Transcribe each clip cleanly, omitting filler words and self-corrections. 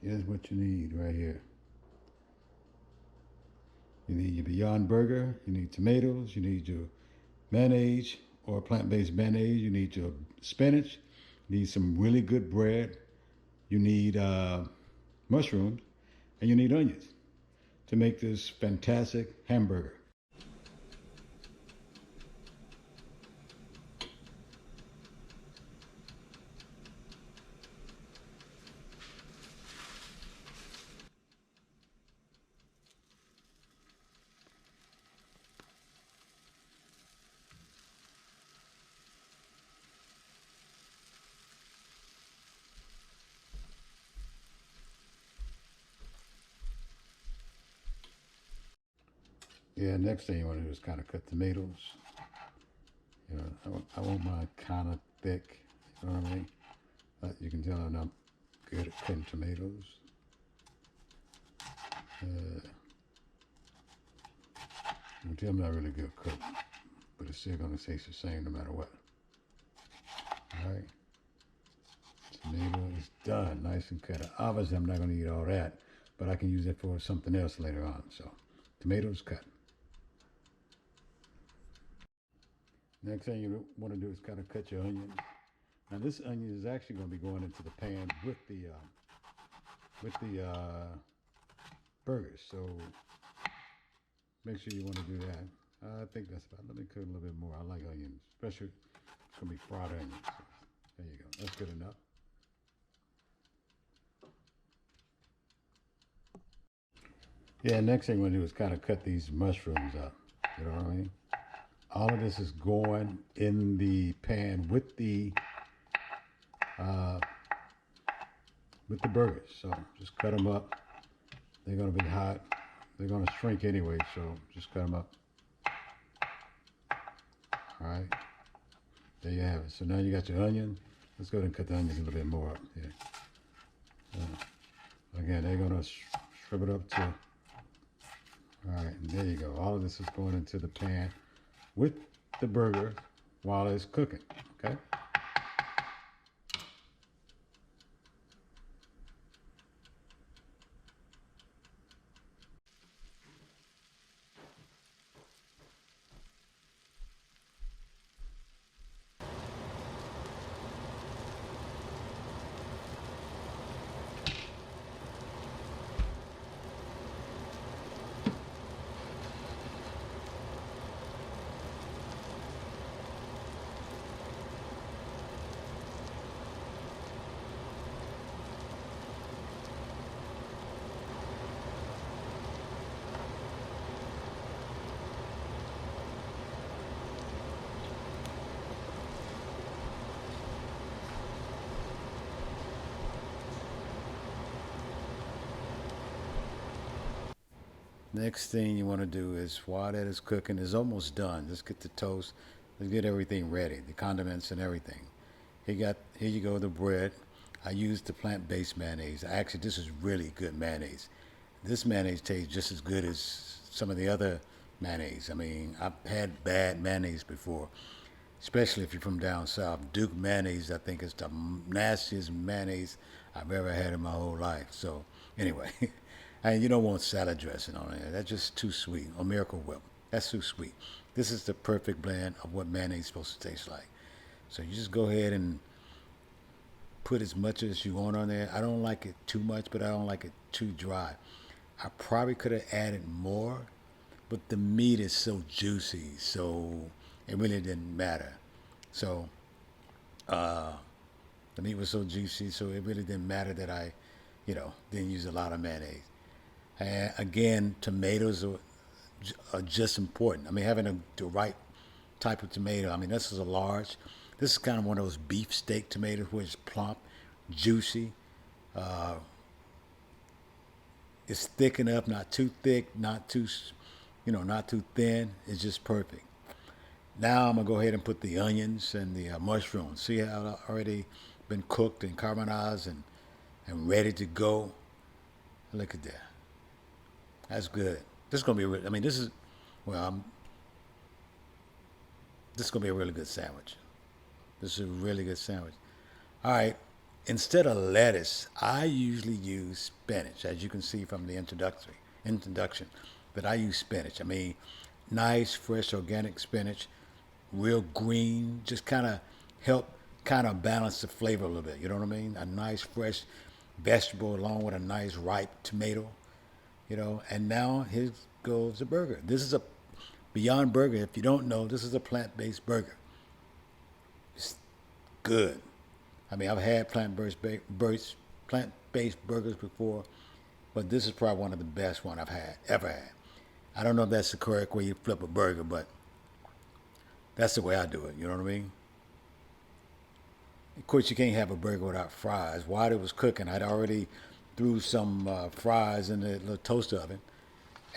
Here's what you need right here. You need your Beyond Burger, you need tomatoes, you need your mayonnaise or plant-based mayonnaise, you need your spinach, you need some really good bread, you need mushrooms, and you need onions to make this fantastic hamburger. Yeah, next thing you want to do is kind of cut tomatoes. You know, I want mine kind of thick. You know what I mean? But you can tell I'm not good at cutting tomatoes. Uh, you can tell I'm not really good cook, but it's still gonna taste the same no matter what. All right, tomato is done, nice and cut. Obviously, I'm not gonna eat all that, but I can use it for something else later on. So, tomatoes cut. Next thing you want to do is kind of cut your onions. Now, this onion is actually going to be going into the pan with the burgers. So make sure you want to do that. I think that's about. Let me cook a little bit more. I like onions, especially it's gonna be fried onions. So there you go. That's good enough. Yeah. Next thing we're gonna do is kind of cut these mushrooms up. You know what I mean? All of this is going in the pan uh, with the burgers. So just cut them up. They're gonna be hot. They're gonna shrink anyway. So just cut them up. All right. There you have it. So now you got your onion. Let's go ahead and cut the onions a little bit more up here. Again, they're gonna shrivel it up to. All right, and there you go. All of this is going into the pan with the burger while it's cooking. Okay. Next thing you want to do is while that is cooking, it's almost done. Just get the toast. Let's get everything ready, the condiments and everything. Here you go, the bread. I used the plant-based mayonnaise. Actually, this is really good mayonnaise. This mayonnaise tastes just as good as some of the other mayonnaise. I mean, I've had bad mayonnaise before, especially if you're from down south. Duke mayonnaise, I think, is the nastiest mayonnaise I've ever had in my whole life. So, anyway, and you don't want salad dressing on it. That's just too sweet. Or Miracle Whip. That's too sweet. This is the perfect blend of what mayonnaise is supposed to taste like. So you just go ahead and put as much as you want on there. I don't like it too much, but I don't like it too dry. I probably could have added more, but the meat is so juicy, so it really didn't matter. So the meat was so juicy, so it really didn't matter that I didn't use a lot of mayonnaise. And again, tomatoes are just important. I mean, having the right type of tomato. I mean, this is a large. This is kind of one of those beef steak tomatoes where it's plump, juicy. It's thick enough, not too thick, not too thin. It's just perfect. Now I'm gonna go ahead and put the onions and the mushrooms. See how it already been cooked and caramelized and ready to go. Look at that. That's good. This is gonna be. I mean, well, this is gonna be a really good sandwich. This is a really good sandwich. All right. Instead of lettuce, I usually use spinach, as you can see from the introduction. But I use spinach. I mean, nice, fresh, organic spinach, real green, just kind of help kind of balance the flavor a little bit. You know what I mean? A nice, fresh vegetable along with a nice, ripe tomato. And now here goes the burger. This is a Beyond Burger. If you don't know, this is a plant-based burger. It's good. I mean, I've had plant-based burgers before, but this is probably one of the best one I've had ever had. I don't know if that's the correct way you flip a burger, but that's the way I do it. You know what I mean? Of course, you can't have a burger without fries. While it was cooking, I'd already threw some fries in the little toaster oven,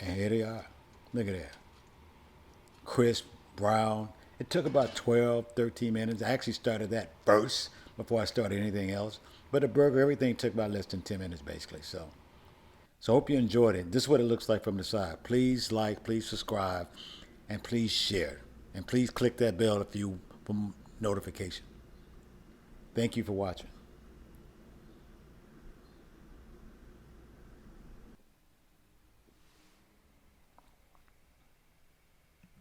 and here they are. Look at that. Crisp, brown. It took about 12, 13 minutes. I actually started that first before I started anything else. But the burger, everything took about less than 10 minutes basically. So hope you enjoyed it. This is what it looks like from the side. Please like, please subscribe, and please share. And please click that bell if you for notification. Thank you for watching.